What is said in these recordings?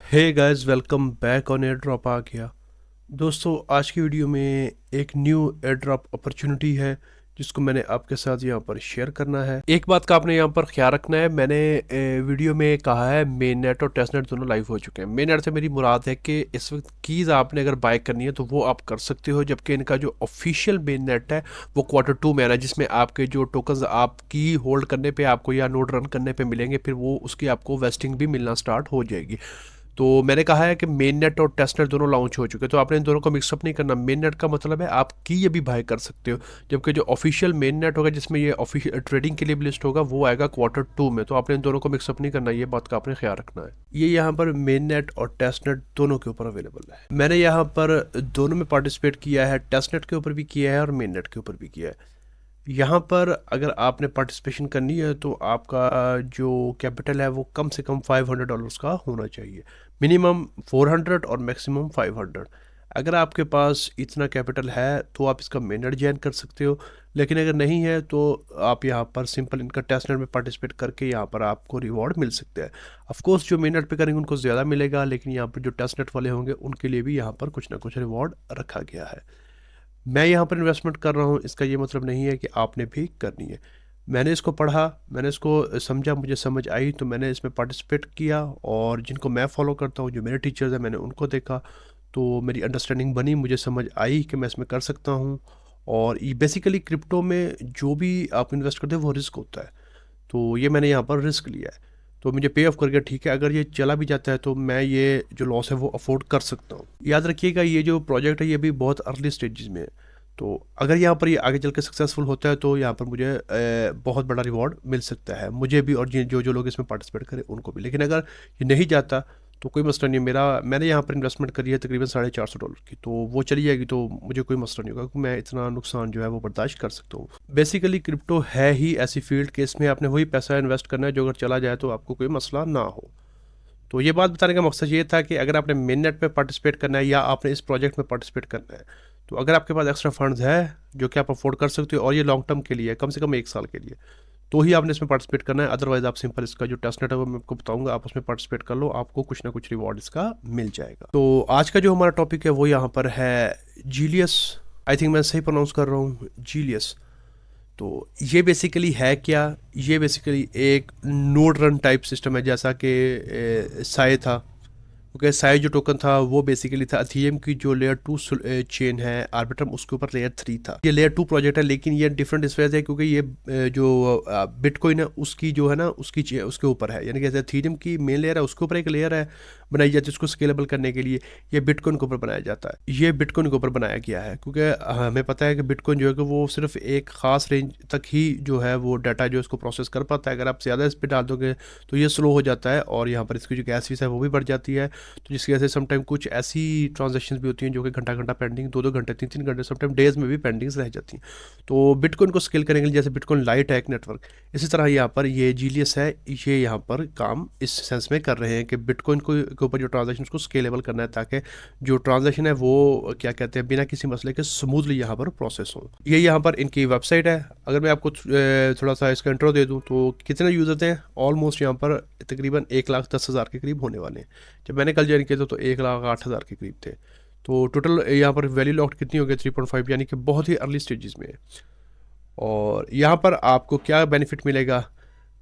Hey guys, welcome back on airdrop आ गया। दोस्तों, आज की वीडियो में एक न्यू एयर ड्रॉप अपॉर्चुनिटी है जिसको मैंने आपके साथ यहाँ पर शेयर करना है। एक बात का आपने यहाँ पर ख्याल रखना है, मैंने वीडियो में कहा है मेन नेट और टेस्ट नेट दोनों लाइव हो चुके हैं। मेन नेट से मेरी मुराद है कि इस वक्त कीज़ आपने अगर बाय करनी है तो वो आप कर सकते हो, जबकि इनका जो ऑफिशियल मेन नेट है वो Q2 में आना है, जिसमें आपके जो टोकन्स आपकी होल्ड करने पे आपको या नोड रन करने पे मिलेंगे, फिर वो उसकी आपको वेस्टिंग भी मिलना स्टार्ट हो जाएगी। तो मैंने कहा है कि मेन नेट और टेस्ट नेट दोनों लॉन्च हो चुके हैं, तो आपने इन दोनों को मिक्सअप नहीं करना। मेन नेट का मतलब है आप की अभी बाय कर सकते हो, जबकि जो ऑफिशियल मेन नेट होगा जिसमें ये ऑफिशियल ट्रेडिंग के लिए भी लिस्ट होगा वो आएगा Q2 में। तो आपने इन दोनों को मिक्सअप नहीं करना, ये बात का आपने ख्याल रखना है। ये यहाँ पर मेन नेट और टेस्ट नेट दोनों के ऊपर अवेलेबल है। मैंने यहाँ पर दोनों में पार्टिसिपेट किया है, टेस्ट नेट के ऊपर भी किया है और मेन नेट के ऊपर भी किया है। यहाँ पर अगर आपने पार्टिसिपेशन करनी है तो आपका जो कैपिटल है वो कम से कम $500 का होना चाहिए। मिनिमम 400 और मैक्सिमम 500। अगर आपके पास इतना कैपिटल है तो आप इसका मेन नेट ज्वाइन कर सकते हो, लेकिन अगर नहीं है तो आप यहाँ पर सिंपल इनका टेस्ट नेट में पार्टिसिपेट करके यहाँ पर आपको रिवॉर्ड मिल सकते हैं। ऑफ कोर्स जो मेन नेट पे करेंगे उनको ज़्यादा मिलेगा, लेकिन यहाँ पर जो टेस्ट नेट वाले होंगे उनके लिए भी यहाँ पर कुछ ना कुछ रिवॉर्ड रखा गया है। मैं यहाँ पर इन्वेस्टमेंट कर रहा हूँ, इसका ये मतलब नहीं है कि आपने भी करनी है। मैंने इसको पढ़ा, मैंने इसको समझा, मुझे समझ आई तो मैंने इसमें पार्टिसिपेट किया, और जिनको मैं फॉलो करता हूँ, जो मेरे टीचर्स हैं, मैंने उनको देखा तो मेरी अंडरस्टैंडिंग बनी, मुझे समझ आई कि मैं इसमें कर सकता हूँ। और ये बेसिकली क्रिप्टो में जो भी आप इन्वेस्ट करते हैं वो रिस्क होता है, तो ये मैंने यहाँ पर रिस्क लिया है, तो मुझे पे ऑफ कर गया। ठीक है, अगर ये चला भी जाता है तो मैं ये जो लॉस है वो अफोर्ड कर सकता हूँ। याद रखिएगा, ये जो प्रोजेक्ट है ये भी बहुत अर्ली स्टेजेस में है, तो अगर यहाँ पर ये आगे चल के सक्सेसफुल होता है तो यहाँ पर मुझे बहुत बड़ा रिवॉर्ड मिल सकता है, मुझे भी और जो जो लोग इसमें पार्टिसिपेट करें उनको भी। लेकिन अगर ये नहीं जाता तो कोई मसला नहीं है। मैंने यहाँ पर इन्वेस्टमेंट करी है तकरीबन $450 की, तो वो चली जाएगी तो मुझे कोई मसला नहीं होगा, क्योंकि मैं इतना नुकसान जो है वो बर्दाश्त कर सकता हूँ। बेसिकली क्रिप्टो है ही ऐसी फील्ड कि इसमें आपने वही पैसा इन्वेस्ट करना है जो अगर चला जाए तो आपको कोई मसला ना हो। तो ये बात बताने का मकसद ये था कि अगर आपने मेन नेट में पार्टिसिपेट करना है या आपने इस प्रोजेक्ट में पार्टिसिपेट करना है, तो अगर आपके पास एक्स्ट्रा फंड्स है जो कि आप अफोर्ड कर सकते हो और ये लॉन्ग टर्म के लिए, कम से कम 1 साल के लिए, तो ही आपने इसमें पार्टिसिपेट करना है। अदरवाइज आप सिंपल इसका जो टेस्ट नेट है वो मैं आपको बताऊंगा, आप उसमें पार्टिसिपेट कर लो, आपको कुछ ना कुछ रिवॉर्ड इसका मिल जाएगा। तो आज का जो हमारा टॉपिक है वो यहाँ पर है जीलियस। आई थिंक मैं सही प्रोनाउंस कर रहा हूँ, जीलियस। तो ये बेसिकली है क्या? ये बेसिकली एक नोड रन टाइप सिस्टम है, जैसा कि साय था। ओके, साइज जो टोकन था वो बेसिकली था अथीरियम की जो लेयर 2 चेन है आर्बिट्रम, उसके ऊपर लेयर 3 था। ये लेयर 2 प्रोजेक्ट है, लेकिन ये डिफरेंट इस वजह से क्योंकि ये जो बिटकॉइन है उसकी जो है ना उसके ऊपर है, यानी कि जैसे अथीरियम की मेन लेयर है उसके ऊपर एक लेयर है बनाई जाती है उसको स्केलेबल करने के लिए। ये बिटकॉइन के ऊपर बनाया जाता है, ये बिटकॉइन के ऊपर बनाया गया है, क्योंकि हमें पता है कि बिटकॉइन जो है कि वो सिर्फ एक ख़ास रेंज तक ही जो है वो डाटा जो इसको प्रोसेस कर पाता है। अगर आप ज़्यादा इस पर डाल दोगे तो ये स्लो हो जाता है, और यहाँ पर इसकी जो गैस फीस है वो भी बढ़ जाती है। तो जिसकी वजह से समटाइम कुछ ऐसी ट्रांजेक्शन भी होती हैं जो कि घंटा घंटा पेंडिंग, 2-2 घंटे, 3-3 घंटे, समटाइम डेज में भी पेंडिंग्स रह जाती हैं। तो बिटकॉइन को स्केल करने के लिए, जैसे बिटकॉइन लाइट है एक नेटवर्क, इसी तरह यहाँ पर ये जीलियस है, ये यहाँ पर काम इस सेंस में कर रहे हैं कि बिटकॉइन को के ऊपर जो ट्रांजेक्शन को स्केलेबल करना है, ताकि जो ट्रांजेक्शन है वो क्या कहते हैं बिना किसी मसले के स्मूथली यहाँ पर प्रोसेस हो। ये यहाँ पर इनकी वेबसाइट है। अगर मैं आपको थोड़ा सा इसका इंट्रो दे दूँ तो कितने यूज़र्स हैं, ऑलमोस्ट यहाँ पर तकरीबन 1,10,000 के करीब होने वाले हैं। जब मैंने कल ज्वाइन किया तो 1,08,000 के करीब थे। तो टोटल यहाँ पर वैल्यू लॉक्ड कितनी हो गई, 3.5, यानी कि बहुत ही अर्ली स्टेजेस में है। और यहाँ पर आपको क्या बेनिफिट मिलेगा,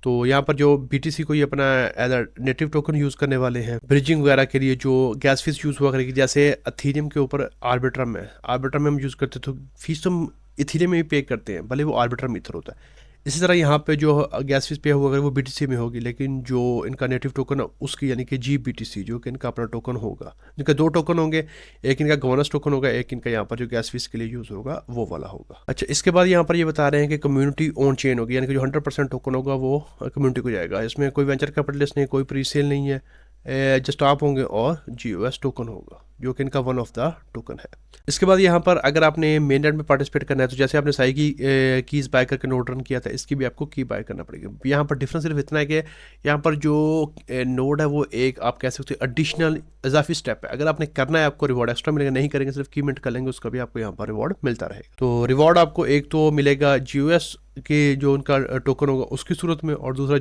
तो यहाँ पर जो BTC को ये अपना as a native token use करने वाले हैं ब्रिजिंग वगैरह के लिए, जो गैस फीस यूज़ हुआ करेगी, जैसे अथीरियम के ऊपर आर्बिट्रम है, आर्बिट्रम में हम यूज़ करते तो फीस तो हम इथीरियम में भी पे करते हैं, भले वो आर्बिट्रम ईथर होता है। इसी तरह यहाँ पे जो गैस फीस पे हुआ अगर वो BTC में होगी, लेकिन जो इनका नेटिव टोकन है उसकी यानी कि GBTC, जो कि इनका अपना टोकन होगा, इनका 2 टोकन होंगे, एक इनका गवर्नेंस टोकन होगा, एक इनका यहाँ पर जो गैस फीस के लिए यूज़ होगा वो वाला होगा। अच्छा, इसके बाद यहाँ पर ये बता रहे हैं कि कम्युनिटी ओन चेन होगी, यानी कि जो 100% टोकन होगा वो कम्युनिटी को जाएगा। इसमें कोई वेंचर कैपिटलिस्ट नहीं, कोई प्री सेल नहीं है, जस्ट आप होंगे और GOS टोकन होगा जो कि इनका वन ऑफ द टोकन है। इसके बाद यहाँ पर अगर आपने मेन नेट में पार्टिसिपेट करना है तो जैसे आपने साई की कीज़ बाय करके नोड रन किया था, इसकी भी आपको की बाय करना पड़ेगी। यहाँ पर डिफरेंस सिर्फ इतना है कि यहाँ पर जो नोड है वो एक आप कह सकते हो एडिशनल इजाफी स्टेप है। अगर आपने करना है आपको रिवॉर्ड एक्स्ट्रा मिलेगा, नहीं करेंगे सिर्फ की मिनट कर लेंगे उसका भी आपको यहाँ पर रिवॉर्ड मिलता रहेगा। तो रिवॉर्ड आपको एक तो मिलेगा GOS के जो उनका टोकन होगा उसकी सूरत में, और दूसरा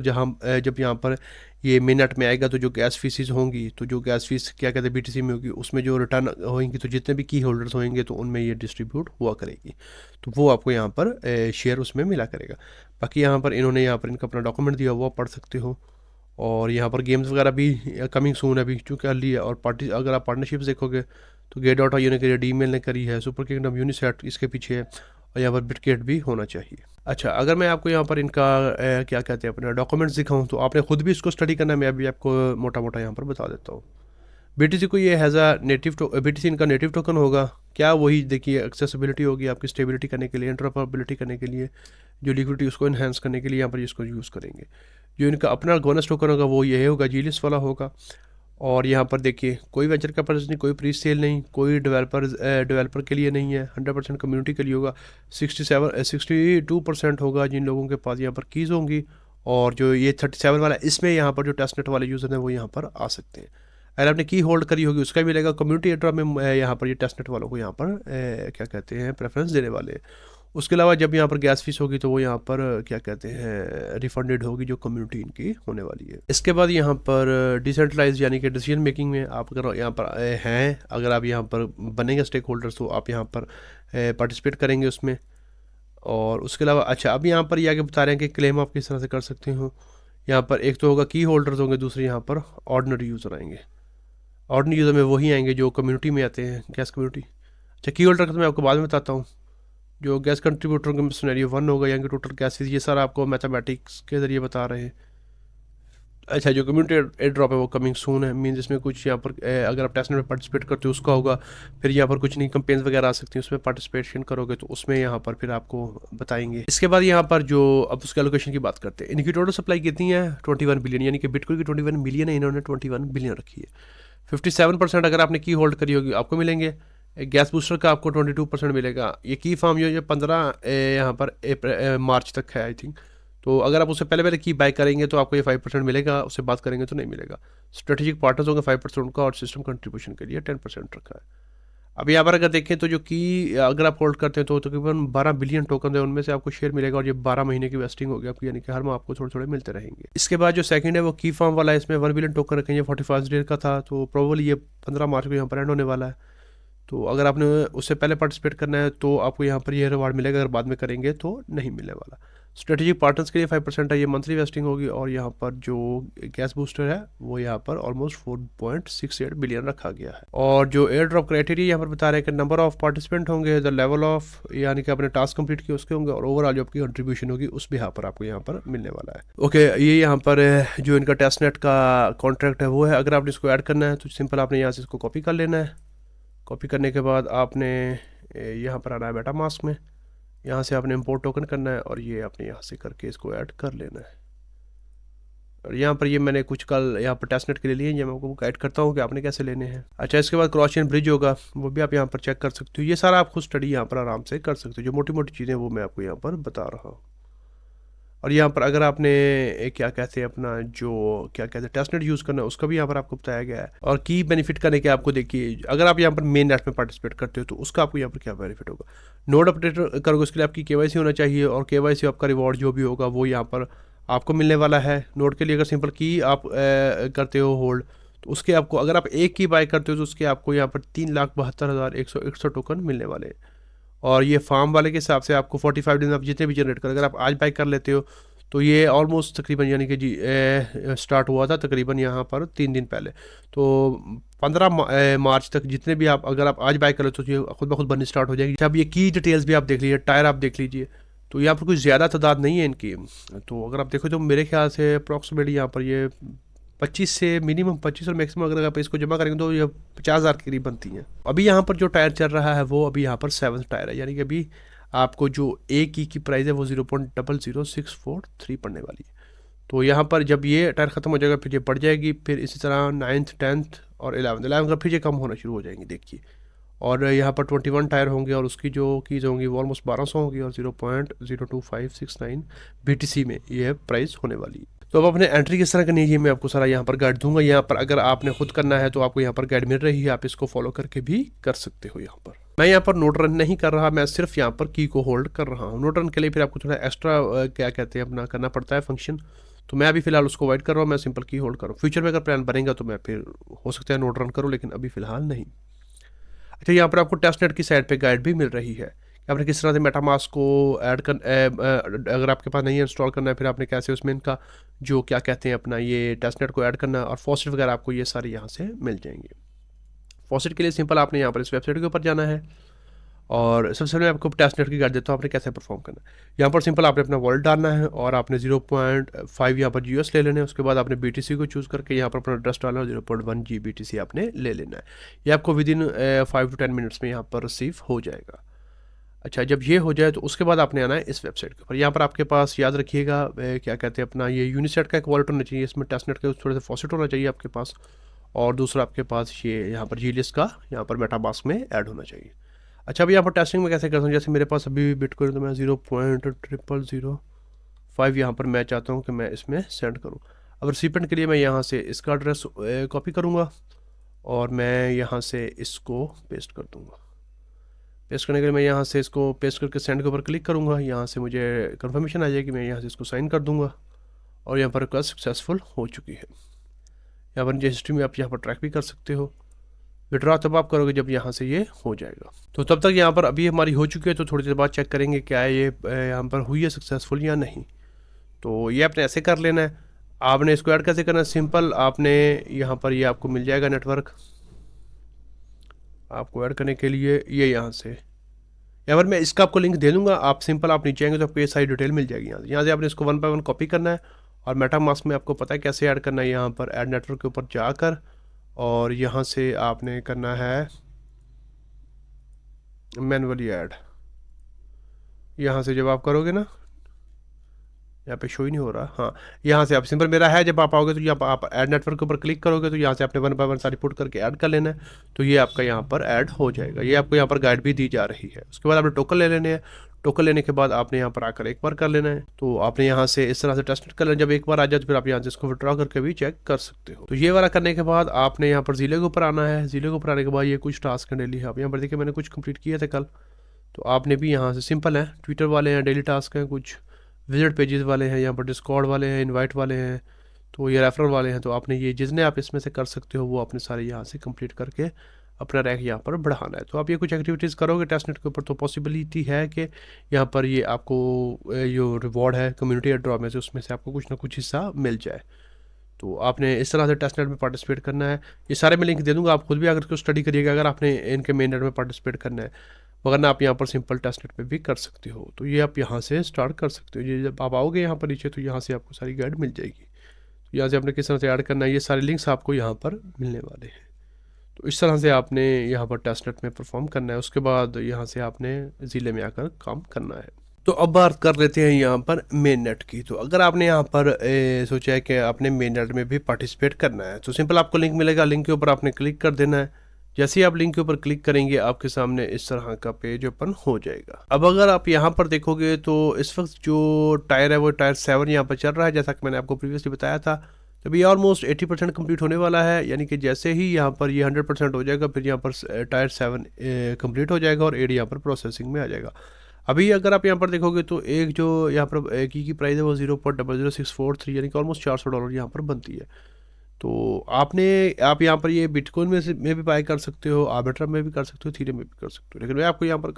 जब यहाँ पर ये मिनट में आएगा तो जो गैस फीसिस होंगी, तो जो गैस फीस क्या कहते हैं बीटीसी में होगी, उसमें जो रिटर्न होंगी तो जितने भी की होल्डर्स होंगे तो उनमें ये डिस्ट्रीब्यूट हुआ करेगी, तो वो आपको यहाँ पर शेयर उसमें मिला करेगा। बाकी यहाँ पर इन्होंने यहाँ पर इनका अपना डॉक्यूमेंट दिया, वो आप पढ़ सकते हो। और यहाँ पर गेम्स वगैरह भी कमिंग सून है अभी, चूँकि अर्ली है। और पार्टी अगर आप पार्टनरशिप्स देखोगे तो गेट डॉट आई ने करी है, डी मेल ने करी है, सुपर किंगडम यूनिसेट इसके पीछे है, और यहाँ पर बिटकेट भी होना चाहिए। अच्छा, अगर मैं आपको यहाँ पर इनका क्या कहते हैं अपना डॉक्यूमेंट्स दिखाऊँ तो आपने खुद भी इसको स्टडी करना है, मैं अभी आपको मोटा मोटा यहाँ पर बता देता हूँ। बीटीसी को ये हैज़ अ नेटिव बीटीसी इनका नेटिव टोकन होगा। क्या वही देखिए एक्सेसिबिलिटी होगी आपकी स्टेबिलिटी करने के लिए, इंटरऑपरेबिलिटी करने के लिए, जो लिक्विडिटी उसको इन्हेंस करने के लिए यहाँ पर इसको यूज़ करेंगे। जो इनका अपना गोनस टोकन होगा वो ये होगा, जीलिस वाला होगा। और यहाँ पर देखिए कोई वेंचर कैपिटल नहीं, कोई प्री सेल नहीं, कोई डेवलपर के लिए नहीं है, 100% कम्युनिटी के लिए होगा। 62% होगा जिन लोगों के पास यहाँ पर कीज़ होंगी। और जो ये 37 वाला, इसमें यहाँ पर जो टेस्टनेट वाले यूज़र हैं वो यहाँ पर आ सकते हैं। अगर आपने की होल्ड करी होगी उसका भी मिलेगा। कम्युनिटी एड्रॉप में यहाँ पर ये टेस्टनेट वालों को यहाँ पर क्या कहते हैं प्रेफरेंस देने वाले हैं। उसके अलावा जब यहाँ पर गैस फीस होगी तो वो यहाँ पर क्या कहते हैं रिफंडेड होगी, जो कम्युनिटी इनकी होने वाली है। इसके बाद यहाँ पर डिसेंट्रलाइज यानी कि डिसीजन मेकिंग में आप अगर यहाँ पर हैं, अगर आप यहाँ पर बनेंगे स्टेक होल्डर्स तो आप यहाँ पर पार्टिसिपेट करेंगे उसमें। और उसके अलावा अच्छा, अब यहाँ पर ये आगे बता रहे हैं कि क्लेम आप किस तरह से कर सकते हो। यहाँ पर एक तो होगा की होल्डर्स होंगे, दूसरे यहाँ पर ऑर्डिनरी यूज़र आएंगे। ऑर्डिनरी यूज़र में वही आएंगे जो कम्युनिटी में आते हैं, गैस कम्युनिटी। अच्छा, की होल्डर का तो मैं आपको बाद में बताता हूँ। जो गैस कंट्रीब्यूटर का सिनेरियो 1 होगा, यानी कि टोटल गैसेज, ये सारा आपको मैथमेटिक्स के ज़रिए बता रहे हैं। अच्छा, जो कम्युनिटी एयर ड्रॉप है वो कमिंग सून है, मीन इसमें कुछ यहाँ पर अगर आप टेस्ट में पार्टिसिपेट करते हो उसका होगा। फिर यहाँ पर कुछ नई कंपेन्स वगैरह आ सकती हैं, उसमें पार्टिसिपेशन करोगे तो उसमें यहाँ पर फिर आपको बताएंगे। इसके बाद यहाँ पर जो अब उसके एलोकेशन की बात करते हैं, इनकी टोटल सप्लाई कितनी है 21 बिलियन, यानी कि बिटकॉइन की 21 मिलियन है, इन्होंने 21 बिलियन रखी है। 57% अगर आपने की होल्ड करी होगी आपको मिलेंगे। गैस बूस्टर का आपको 22% मिलेगा। ये की फार्म जो 15 यहाँ पर मार्च तक है आई थिंक। तो अगर आप उससे पहले पहले की बाय करेंगे तो आपको ये 5% मिलेगा, उससे बात करेंगे तो नहीं मिलेगा। स्ट्रेटेजिक पार्टनर्स होंगे 5% उनका, और सिस्टम कंट्रीब्यूशन के लिए 10% रखा है। अब यहाँ पर अगर देखें तो जो की अगर आप होल्ड करते हैं तो तकरीबन 12 बिलियन टोकन है, उनमें से आपको शेयर मिलेगा। और ये 12 महीने की वेस्टिंग होगी आपकी, यानी कि हर माह आपको थोड़े थोड़े मिलते रहेंगे। इसके बाद जो सेकंड है वो की फार्म वाला है, इसमें 1 बिलियन टोकन रखेंगे। 45 डेज का था, तो प्रोबेबली ये 15 मार्च को यहाँ पर एंड होने वाला है। तो अगर आपने उससे पहले पार्टिसिपेट करना है तो आपको यहाँ पर ये रिवार्ड मिलेगा, अगर बाद में करेंगे तो नहीं मिलने वाला। स्ट्रेटेजिक पार्टनर्स के लिए 5% है, ये मंथली वेस्टिंग होगी। और यहाँ पर जो गैस बूस्टर है वो यहाँ पर ऑलमोस्ट 4.68 बिलियन रखा गया है। और जो एयर ड्रॉप क्राइटेरिया यहाँ पर बता रहे हैं कि नंबर ऑफ पार्टिसिपेंट होंगे, द लेवल ऑफ यानी कि आपने टास्क कंप्लीट किए उसके होंगे, और ओवरऑल जो आपकी कंट्रीब्यूशन होगी उस भी यहाँ पर आपको यहाँ पर मिलने वाला है। ओके, ये यहाँ पर जो इनका टेस्टनेट का कॉन्ट्रैक्ट है वो है। अगर आपने इसको ऐड करना है तो सिंपल आपने यहाँ से इसको कॉपी कर लेना है। कॉपी करने के बाद आपने यहाँ पर आना है बेटा मास्क में, यहाँ से आपने इंपोर्ट टोकन करना है, और ये आपने यहाँ से करके इसको ऐड कर लेना है। और यहाँ पर ये मैंने कुछ कल यहाँ पर टेस्टनेट के लिए लिए, ये मैं आपको गाइड करता हूँ कि आपने कैसे लेने हैं। अच्छा, इसके बाद क्रॉस चेन ब्रिज होगा, वो भी आप यहाँ पर चेक कर सकते हो। ये सारा आप खुद स्टडी यहाँ पर आराम से कर सकते हो, जो मोटी मोटी चीज़ें वो मैं आपको यहाँ पर बता रहा हूँ। और यहाँ पर अगर आपने क्या कहते हैं अपना जो क्या कहते हैं टेस्टनेट यूज़ करना है उसका भी यहाँ पर आपको बताया गया है। और की बेनिफिट करने के आपको देखिए, अगर आप यहाँ पर मेन नेट में पार्टिसिपेट करते हो तो उसका आपको यहाँ पर क्या बेनिफिट होगा। नोड अपडेट करोगे उसके लिए आपकी केवाईसी होना चाहिए, और केवाईसी आपका रिवॉर्ड जो भी होगा वो यहाँ पर आपको मिलने वाला है। नोड के लिए अगर सिंपल की आप करते हो होल्ड तो उसके आपको, अगर आप एक की बाय करते हो तो उसके आपको यहाँ पर 3,72,161 टोकन मिलने वाले हैं। और ये फार्म वाले के हिसाब से आपको 45 दिन आप जितने भी जनरेट कर, अगर आप आज बाई कर लेते हो तो ये ऑलमोस्ट तकरीबन यानी कि जी स्टार्ट हुआ था तकरीबन यहाँ पर 3 दिन पहले। तो 15 मार्च तक जितने भी आप अगर आप आज बाई कर लेते हो तो ये खुद ब खुद बननी स्टार्ट हो जाएगी। अब ये की डिटेल्स भी आप देख लीजिए, टायर आप देख लीजिए, तो यहाँ पर कुछ ज़्यादा तादाद नहीं है इनकी। तो अगर आप देखो तो मेरे ख्याल से अप्रॉक्सीमेटली यहाँ पर ये 25 से मिनिमम 25 और मैक्सिमम अगर आप इसको जमा करेंगे तो ये 50,000 के करीब बनती हैं। अभी यहाँ पर जो टायर चल रहा है वो अभी यहाँ पर 7th टायर है, यानी कि अभी आपको जो एक की प्राइस है वो 0.00643 पड़ने वाली है। तो यहाँ पर जब ये टायर ख़त्म हो जाएगा फिर ये बढ़ जाएगी, फिर इसी तरह 9th 10th और 11th का फिर ये कम होना शुरू हो जाएंगी देखिए। और यहाँ पर 21 टायर होंगे, और उसकी जो कीज़ होंगी वो ऑलमोस्ट 1200 होंगी, और 0.02569 BTC में ये प्राइस होने वाली है। तो अब अपने एंट्री किस तरह करनी है ये मैं आपको सारा यहाँ पर गाइड दूंगा। यहाँ पर अगर आपने खुद करना है तो आपको यहाँ पर गाइड मिल रही है, आप इसको फॉलो करके भी कर सकते हो यहाँ पर। मैं यहाँ पर नोट रन नहीं कर रहा, मैं सिर्फ यहाँ पर की को होल्ड कर रहा हूँ। नोट रन के लिए फिर आपको थोड़ा एक्स्ट्रा क्या कहते हैं अपना करना पड़ता है फंक्शन, तो मैं अभी फिलहाल उसको अवॉइड कर रहा हूँ, मैं सिंपल की होल्ड कर रहा हूँ। फ्यूचर में अगर प्लान बनेगा तो मैं फिर हो सकता है नोट रन करूँ, लेकिन अभी फिलहाल नहीं। अच्छा, यहाँ पर आपको टेस्टनेट की साइड पे गाइड भी मिल रही है कि आपने किस तरह से मेटामास्क को ऐड कर अगर आपके पास नहीं है इंस्टॉल करना है, फिर आपने कैसे उसमें इनका जो क्या कहते हैं अपना ये टेस्टनेट को ऐड करना है, और फॉसेट वगैरह आपको ये सारे यहाँ से मिल जाएंगे। फॉसेट के लिए सिंपल आपने यहाँ पर इस वेबसाइट के ऊपर जाना है, और सबसे पहले आपको टेस्टनेट की गाइड देता हूँ आपने कैसे परफॉर्म करना है। यहाँ पर सिंपल आपने अपना वॉलेट डालना है, और आपने 0.5 यहाँ पर GBP ले लेना है। उसके बाद आपने BTC को चूज़ करके यहाँ पर अपना एड्रेस डालना है, 0.1 GBTC आपने ले लेना है। ये आपको विदिन 5 to 10 मिनट्स में यहाँ पर रिसीव हो जाएगा। अच्छा, जब ये हो जाए तो उसके बाद आपने आना है इस वेबसाइट के ऊपर। यहाँ पर आपके पास याद रखिएगा क्या कहते हैं अपना ये यूनिसेट का एक वॉलेट होना चाहिए, इसमें टेस्टनेट के थोड़े से फॉसेट होना चाहिए आपके पास, और दूसरा आपके पास ये यहाँ पर जीलियस का यहाँ पर मेटामास्क में ऐड होना चाहिए। अच्छा, अभी यहाँ पर टेस्टिंग में कैसे करता हूँ, जैसे मेरे पास अभी बिटकॉइन तो मैं 0.0005 यहाँ पर मैं चाहता हूँ कि मैं इसमें सेंड करूँ। अब रिसिपेंट के लिए मैं यहाँ से इसका एड्रेस कॉपी करूँगा, और मैं यहाँ से इसको पेस्ट कर दूँगा। पेस्ट करने के लिए मैं यहाँ से इसको पेस्ट करके सेंड के ऊपर क्लिक करूँगा। यहाँ से मुझे कंफर्मेशन आ जाएगी, मैं यहाँ से इसको साइन कर दूँगा, और यहाँ पर रिक्वेस्ट सक्सेसफुल हो चुकी है। यहाँ पर नीचे हिस्ट्री में आप यहाँ पर ट्रैक भी कर सकते हो। विड्रॉ तब आप करोगे जब यहाँ से ये हो जाएगा। तो तब तक यहाँ पर अभी हमारी हो चुकी है, तो थोड़ी देर बाद चेक करेंगे क्या है ये यहाँ पर हुई है सक्सेसफुल या नहीं। तो ये आपने ऐसे कर लेना है। आपने इसको ऐड कैसे करना है, सिंपल आपने यहाँ पर ये आपको मिल जाएगा नेटवर्क आपको ऐड करने के लिए, ये यहाँ से यहाँ पर मैं इसका आपको लिंक दे दूँगा। आप सिंपल आप नीचे आएंगे तो आपको ये सारी डिटेल मिल जाएगी। यहाँ से आपने इसको 1 by 1 कॉपी करना है, और मेटामास्क में आपको पता है कैसे ऐड करना है। यहाँ पर ऐड नेटवर्क के ऊपर जाकर, और यहाँ से आपने करना है मैनुअली ऐड। यहाँ से जब आप करोगे ना, यहाँ पे शो ही नहीं हो रहा, हाँ, यहाँ से आप सिंपल मेरा है, जब आप आओगे तो यहाँ पर आप ऐड नेटवर्क के ऊपर क्लिक करोगे, तो यहाँ से आपने 1 by 1 सारी पुट करके ऐड कर लेना है, तो ये आपका यहाँ पर ऐड हो जाएगा। ये आपको यहाँ पर गाइड भी दी जा रही है। उसके बाद आपने टोकन ले लेने हैं। टोकन लेने के बाद आपने यहाँ पर आकर एक बार कर लेना है। तो आपने यहाँ से इस तरह से टेस्ट कर लेना। जब एक बार आ जाए तो फिर आप यहाँ से इसको विड्रॉ करके भी चेक कर सकते हो। तो ये वाला करने के बाद आपने यहाँ पर जीले के ऊपर आना है। जीले के ऊपर आने के बाद ये कुछ टास्क है डेली, आप यहाँ पर देखिए मैंने कुछ कंप्लीट किए थे कल, तो आपने भी यहाँ से सिंपल है, ट्विटर वाले हैं, डेली टास्क हैं, कुछ विजिट पेजेस वाले हैं, यहाँ पर डिस्कॉर्ड वाले हैं, इनवाइट वाले हैं, तो ये रेफरल वाले हैं। तो आपने ये जितने आप इसमें से कर सकते हो वो आपने सारे यहाँ से कंप्लीट करके अपना रैंक यहाँ पर बढ़ाना है। तो आप ये कुछ एक्टिविटीज़ करोगे टेस्टनेट के ऊपर, तो पॉसिबिलिटी है कि यहाँ पर ये आपको जो रिवॉर्ड है कम्युनिटी ड्रॉ में से, उसमें से आपको कुछ ना कुछ हिस्सा मिल जाए। तो आपने इस तरह से टेस्टनेट में पार्टिसिपेट करना है। ये सारे मैं लिंक दे दूँगा, आप खुद भी अगर इसको स्टडी करिएगा अगर आपने इनके मेन नेट में पार्टिसिपेट करना है, वरना आप यहाँ पर सिंपल टेस्टनेट पे भी कर सकते हो। तो ये आप यहाँ से स्टार्ट कर सकते हो। ये जब आप आओगे यहाँ पर नीचे, तो यहाँ से आपको सारी गाइड मिल जाएगी। तो यहाँ से आपने किस तरह से ऐड करना है, ये सारे लिंक्स आपको यहाँ पर मिलने वाले हैं। तो इस तरह से आपने यहाँ पर टेस्टनेट में परफॉर्म करना है। उसके बाद यहाँ से आपने ज़िले में आकर काम करना है। तो अब बात कर लेते हैं यहाँ पर मेन नेट की। तो अगर आपने यहाँ पर सोचा है कि आपने मेन नेट में भी पार्टिसिपेट करना है, तो सिंपल आपको लिंक मिलेगा, लिंक के ऊपर आपने क्लिक कर देना है। जैसे ही आप लिंक के ऊपर क्लिक करेंगे आपके सामने इस तरह का पेज ओपन हो जाएगा। अब अगर आप यहाँ पर देखोगे तो इस वक्त जो टायर है वो टायर 7 यहाँ पर चल रहा है, जैसा कि मैंने आपको प्रीवियसली बताया था। तो ये ऑलमोस्ट 80% कम्प्लीट होने वाला है, यानी कि जैसे ही यहाँ पर ये 100% हो जाएगा, फिर यहाँ पर टायर 7 कम्प्लीट हो जाएगा, और 8 यहाँ पर प्रोसेसिंग में आ जाएगा। अभी अगर आप यहाँ पर देखोगे तो एक जो यहाँ पर की प्राइस है वो 0.00643 यानी कि ऑलमोस्ट $400 यहाँ पर बनती है। तो आप यहाँ पर ये बिटकॉइन में भी बाय कर सकते हो, आर्बिट्रम में भी कर सकते हो, थीरियम में भी कर सकते हो, लेकिन मैं आपको यहाँ पर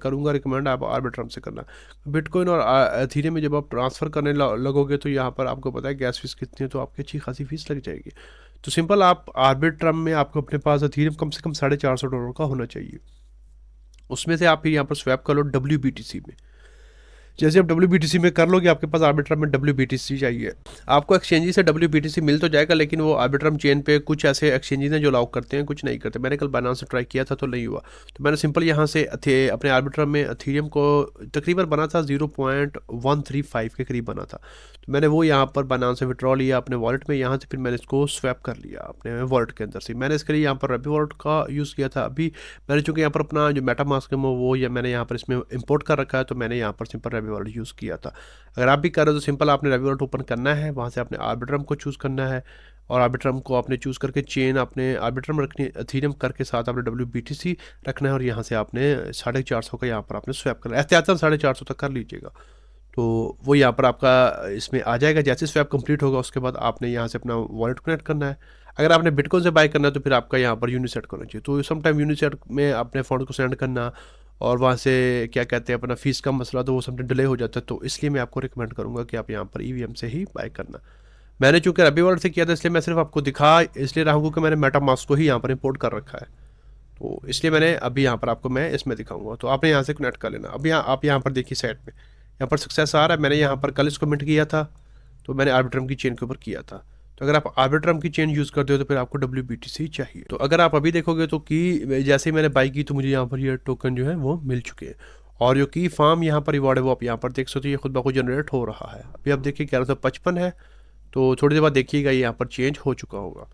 करूँगा रिकमेंड आप आर्बिट्रम से करना। बिटकॉइन और थीरियम में जब आप ट्रांसफ़र करने लगोगे तो यहाँ पर आपको पता है गैस फीस कितनी है, तो आपकी अच्छी खासी फीस लग जाएगी। तो सिंपल आप आर्बिट्रम में आपको अपने पास थीरियम कम से कम $450 का होना चाहिए। उसमें से आप फिर यहाँ पर स्वैप कर लो WBTC में। जैसे आप WBTC में कर लोगे, आपके पास आर्बिट्रम में WBTC चाहिए। आपको एक्सचेंजी से WBTC मिल तो जाएगा, लेकिन वो आर्बिट्रम चेन पे कुछ ऐसे एक्सचेंजेस हैं जो अलाउ करते हैं, कुछ नहीं करते। मैंने कल बाइनेंस से ट्राई किया था तो नहीं हुआ, तो मैंने सिंपल यहाँ से अपने आर्बिट्रम में अथीरियम को तकरीबन बना था 0.135 के करीब बना था, तो मैंने वो यहाँ पर बाइनेंस से विड्रॉ लिया अपने वॉलेट में। यहाँ से फिर मैंने इसको स्वैप कर लिया अपने वॉलेट के अंदर से। मैंने इसके लिए यहाँ पर रबी वॉलेट का यूज़ किया था। अभी मैंने चूँकि यहाँ पर अपना जो मेटामास्क है वो या मैंने यहाँ पर इसमें इंपोर्ट कर रखा है, तो मैंने यहाँ पर सिंपल रबी रवि वॉलेट यूज़ किया था। अगर आप भी कर रहे हो तो सिंपल आपने रवि वॉलेट ओपन करना है, वहाँ से आपने आर्बिट्रम को चूज़ करना है और आर्बिट्रम को आपने चूज़ करके चेन आपने आर्बिट्रम रखनी, एथेरियम करके साथ आपने WBTC रखना है और यहाँ से आपने 450 का यहाँ पर आपने स्वैप करना है। एहतियातन 450 तक कर लीजिएगा, तो वो यहाँ पर आपका इसमें आ जाएगा। जैसे स्वैप कंप्लीट होगा उसके बाद आपने यहाँ से अपना वॉलेट कनेक्ट करना है। अगर आपने बिटकॉइन से बाय करना है तो फिर आपका यहाँ पर यूनिसेट करना चाहिए। तो समटाइम यूनिसेट में अपने फंड को सेंड करना और वहाँ से क्या कहते हैं अपना फीस का मसला, तो वो समटाइम डिले हो जाता है। तो इसलिए मैं आपको रिकमेंड करूँगा कि आप यहाँ पर EVM से ही बाय करना। मैंने चूँकि रबी वॉलेट से किया था इसलिए मैं सिर्फ आपको दिखा इसलिए रहा हूँ कि मैंने मेटामास्क को ही यहाँ पर इंपोर्ट कर रखा है, तो इसलिए मैंने अभी यहाँ पर आपको मैं इसमें दिखाऊंगा। तो आपने यहाँ से कनेक्ट कर लेना। अब यहाँ आप यहाँ पर देखिए साइड में यहाँ पर सक्सेस आ रहा है। मैंने यहाँ पर कल इसको मिंट किया था, तो मैंने आर्बिट्रम की चेन के ऊपर किया था। तो अगर आप आर्बिट्रम की चेन यूज़ करते हो तो फिर आपको WBTC चाहिए। तो अगर आप अभी देखोगे तो की जैसे ही मैंने बाई की तो मुझे यहाँ पर ये टोकन जो है वो मिल चुके हैं और जो की फार्म यहाँ पर रिवॉर्ड है वो आप यहाँ पर देख सकते हो, ये खुद ब खुद जनरेट हो रहा है। अभी आप देखिए 1155 है, तो थोड़ी देर बाद देखिएगा ये यहाँ पर चेंज हो चुका होगा।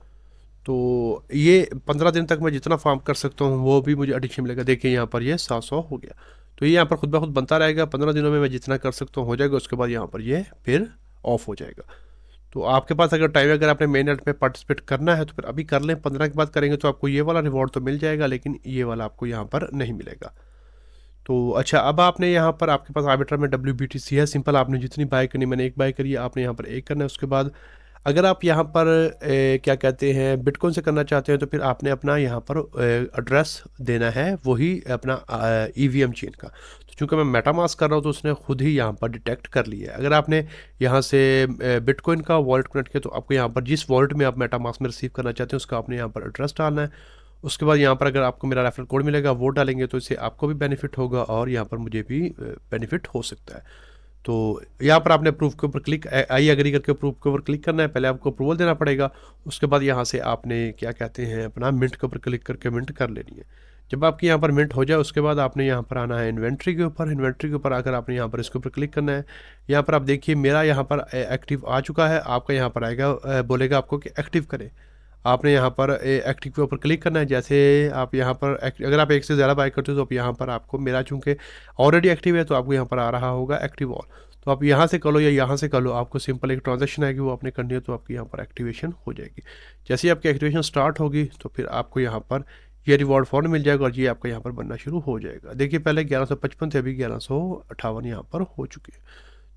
तो ये 15 दिन तक मैं जितना फार्म कर सकता हूँ वो भी मुझे एडिशन मिलेगा। देखिए यहाँ पर ये 700 हो गया, तो ये यहाँ पर खुद ब खुद बनता रहेगा। 15 दिनों में मैं जितना कर सकता हूँ हो जाएगा, उसके बाद यहाँ पर ये फिर ऑफ हो जाएगा। तो आपके पास अगर टाइम, अगर आपने मेन नेट में पार्टिसिपेट करना है तो फिर अभी कर लें, 15 के बाद करेंगे तो आपको ये वाला रिवॉर्ड तो मिल जाएगा, लेकिन ये वाला आपको यहाँ पर नहीं मिलेगा। तो अच्छा, अब आपने यहाँ पर आपके पास आर्बिट्रम में WBTC है, सिंपल आपने जितनी बाय करनी, मैंने एक बाय करी है, आपने यहाँ पर एक करना है। उसके बाद अगर आप यहाँ पर क्या कहते हैं बिटकॉइन से करना चाहते हैं तो फिर आपने अपना यहाँ पर एड्रेस देना है, वही अपना EVM चेन का। तो चूँकि मैं मेटामास्क कर रहा हूँ तो उसने खुद ही यहाँ पर डिटेक्ट कर लिया है। अगर आपने यहाँ से बिटकॉइन का वॉलेट कनेक्ट किया तो आपको यहाँ पर जिस वॉलेट में आप मेटामास्क में रिसीव करना चाहते हैं उसका आपने यहाँ पर एड्रेस डालना है। उसके बाद यहाँ पर अगर आपको मेरा रेफरल कोड मिलेगा वो डालेंगे तो इससे आपको भी बेनिफिट होगा और यहाँ पर मुझे भी बेनिफिट हो सकता है। तो यहाँ पर आपने अप्रूव के ऊपर क्लिक, आई एग्री करके अप्रूव के ऊपर क्लिक करना है। पहले आपको अप्रूवल देना पड़ेगा, उसके बाद यहाँ से आपने क्या कहते हैं अपना मिंट के ऊपर क्लिक करके मिंट कर लेनी है। जब आपकी यहाँ पर मिंट हो जाए उसके बाद आपने यहाँ पर आना है इन्वेंट्री के ऊपर। इन्वेंट्री के ऊपर आकर आपने यहाँ पर इसके ऊपर क्लिक करना है। यहाँ पर आप देखिए मेरा यहाँ पर एक्टिव आ चुका है, आपका यहाँ पर आएगा बोलेगा आपको कि एक्टिव करें। आपने यहाँ पर एक्टिव के ऊपर क्लिक करना है। जैसे आप यहाँ पर अगर आप एक से ज़्यादा बाय करते हो तो आप यहाँ पर आपको, मेरा चूँकि ऑलरेडी एक्टिव है तो आपको यहाँ पर आ रहा होगा एक्टिव ऑल। तो आप यहाँ से कर लो या यहाँ से कर लो, आपको सिंपल एक ट्रांजेक्शन आएगी वो आपने करनी है तो आपकी यहाँ पर एक्टिवेशन हो जाएगी। जैसे ही आपकी एक्टिवेशन स्टार्ट होगी तो फिर आपको यहाँ पर ये रिवॉर्ड फॉर्म मिल जाएगा और ये आपका यहाँ पर बनना शुरू हो जाएगा। देखिए पहले 1155 थे, अभी 1158 यहाँ पर हो चुके हैं।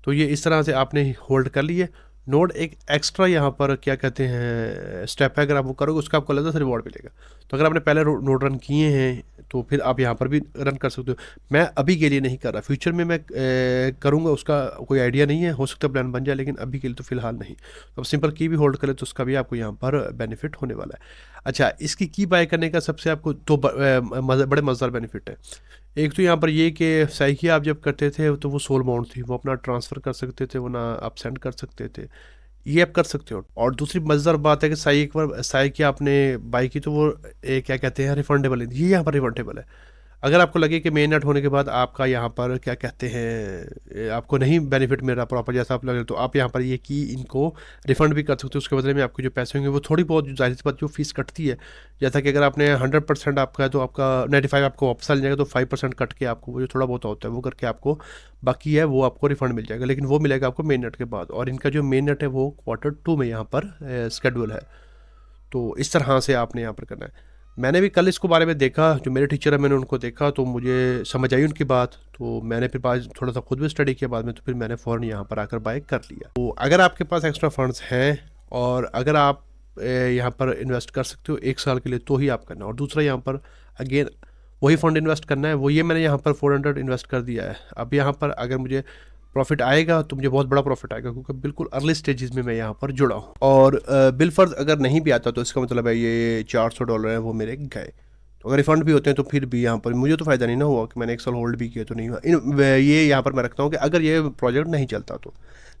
तो ये इस तरह से आपने होल्ड कर लिए। नोड एक एक्स्ट्रा यहाँ पर क्या कहते हैं स्टेप है, अगर आप वो करोगे उसका आपको अलग से रिवॉर्ड मिलेगा। तो अगर आपने पहले नोड रन किए हैं तो फिर आप यहाँ पर भी रन कर सकते हो। मैं अभी के लिए नहीं कर रहा, फ्यूचर में मैं करूँगा, उसका कोई आइडिया नहीं है, हो सकता है प्लान बन जाए, लेकिन अभी के लिए तो फिलहाल नहीं। तो आप सिंपल की भी होल्ड करें तो उसका भी आपको यहाँ पर बेनिफिट होने वाला है। अच्छा, इसकी की बाय करने का सबसे आपको दो बड़े मज़ेदार बेनिफिट है। एक तो यहाँ पर ये कि साइकी आप जब करते थे तो वो सोल माउंट थी, वो अपना ट्रांसफ़र कर सकते थे, वो ना आप सेंड कर सकते थे, ये आप कर सकते हो। और दूसरी मज़ेदार बात है कि साई एक बार साइकी आपने बाई की तो वो क्या कहते हैं रिफंडेबल है, ये यहाँ पर रिफंडेबल है। अगर आपको लगे कि मेन नेट होने के बाद आपका यहाँ पर क्या कहते हैं आपको नहीं बेनिफिट मिल रहा प्रॉपर जैसा आप लगे, तो आप यहाँ पर ये की इनको रिफ़ंड भी कर सकते हो। उसके बदले में आपके जो पैसे होंगे वो थोड़ी बहुत जो जाहिर सी बात जो फीस कटती है, जैसा कि अगर आपने 100% आपका है तो आपका 95 आपको वापस आ जाएगा, तो 5% कट के आपको वो जो थोड़ा बहुत होता है वो करके आपको बाकी है वो आपको रिफ़ंड मिल जाएगा, लेकिन वो मिलेगा आपको मेन नेट के बाद। और इनका जो मेन नेट है वो Q2 में यहाँ पर स्केड्यूल है। तो इस तरह से आपने यहाँ पर करना है। मैंने भी कल इसको बारे में देखा, जो मेरे टीचर है मैंने उनको देखा तो मुझे समझ आई उनकी बात, तो मैंने फिर बाद थोड़ा सा खुद भी स्टडी किया बाद में, तो फिर मैंने फ़ौरन यहाँ पर आकर बाय कर लिया। तो अगर आपके पास एक्स्ट्रा फंड्स हैं और अगर आप यहाँ पर इन्वेस्ट कर सकते हो 1 साल के लिए तो ही आप करना। और दूसरा यहाँ पर अगेन वही फ़ंड इन्वेस्ट करना है, वो ये मैंने यहाँ पर 400 इन्वेस्ट कर दिया है। अब यहाँ पर अगर मुझे प्रॉफिट आएगा तो मुझे बहुत बड़ा प्रॉफिट आएगा, क्योंकि बिल्कुल अर्ली स्टेजेस में मैं यहाँ पर जुड़ा हूँ। और बिलफर्ज अगर नहीं भी आता तो इसका मतलब है ये $400 है वो मेरे गए। तो अगर रिफंड भी होते हैं तो फिर भी यहाँ पर मुझे तो फ़ायदा नहीं ना हुआ कि मैंने 1 साल होल्ड भी किया तो नहीं हुआ। ये यहाँ पर मैं रखता हूँ कि अगर ये प्रोजेक्ट नहीं चलता तो,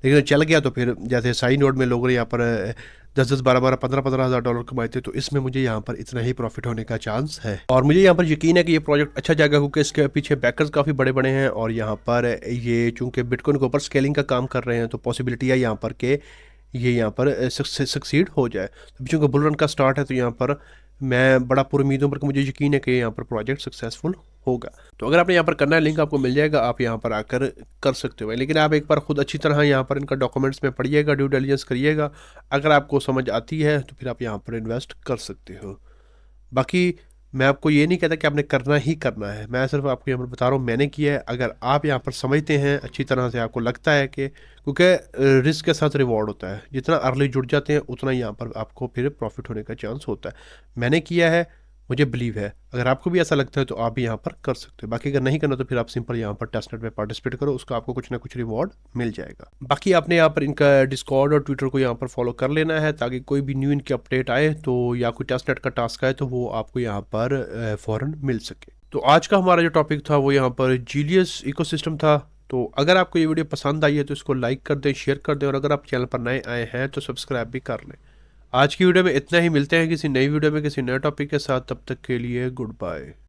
लेकिन चल गया तो फिर जैसे साई नोड में लोगों ने यहाँ पर 10-10, 12-12, 15-15 हज़ार डॉलर कमाए थे, तो इसमें मुझे यहाँ पर इतना ही प्रॉफिट होने का चांस है। और मुझे यहाँ पर यकीन है कि ये प्रोजेक्ट अच्छा जाएगा, क्योंकि इसके पीछे बैकर्स काफ़ी बड़े बड़े हैं और यहाँ पर ये चूँकि बिटकॉइन के ऊपर स्केलिंग का काम कर रहे हैं तो पॉसिबिलिटी है यहाँ पर कि ये यहाँ पर सक्सीड हो जाए। तो चूँकि बुल रन का स्टार्ट है तो यहाँ पर मैं बड़ा पुरुमीद हूँ, बल्कि मुझे यकीन है कि यहाँ पर प्रोजेक्ट सक्सेसफुल होगा। तो अगर आपने यहाँ पर करना है, लिंक आपको मिल जाएगा, आप यहाँ पर आकर कर सकते हो। लेकिन आप एक बार खुद अच्छी तरह यहाँ पर इनका डॉक्यूमेंट्स में पढ़िएगा, ड्यू डिलिजेंस करिएगा। अगर आपको समझ आती है तो फिर आप यहाँ पर इन्वेस्ट कर सकते हो। बाकी मैं आपको ये नहीं कहता कि आपने करना ही करना है, मैं सिर्फ आपको यहाँ पर बता रहा हूँ मैंने किया है। अगर आप यहाँ पर समझते हैं अच्छी तरह से, आपको लगता है कि क्योंकि रिस्क के साथ रिवॉर्ड होता है, जितना अर्ली जुड़ जाते हैं उतना यहाँ पर आपको फिर प्रॉफिट होने का चांस होता है। मैंने किया है, मुझे बिलीव है। अगर आपको भी ऐसा लगता है तो आप भी यहाँ पर कर सकते हो। बाकी अगर नहीं करना तो फिर आप सिंपल यहाँ पर टेस्टनेट में पार्टिसिपेट करो, उसका आपको कुछ ना कुछ रिवॉर्ड मिल जाएगा। बाकी आपने यहाँ पर इनका डिस्कॉर्ड और ट्विटर को यहाँ पर फॉलो कर लेना है, ताकि कोई भी न्यू इनकी अपडेट आए तो या कोई टेस्टनेट का टास्क आए तो वो आपको यहाँ पर फ़ौरन मिल सके। तो आज का हमारा जो टॉपिक था वो यहाँ पर जीलियस इकोसिस्टम था। तो अगर आपको ये वीडियो पसंद आई है तो इसको लाइक कर दें, शेयर कर दें, और अगर आप चैनल पर नए आए हैं तो सब्सक्राइब भी कर लें। आज की वीडियो में इतना ही, मिलते हैं किसी नई वीडियो में किसी नए टॉपिक के साथ। तब तक के लिए गुड बाय।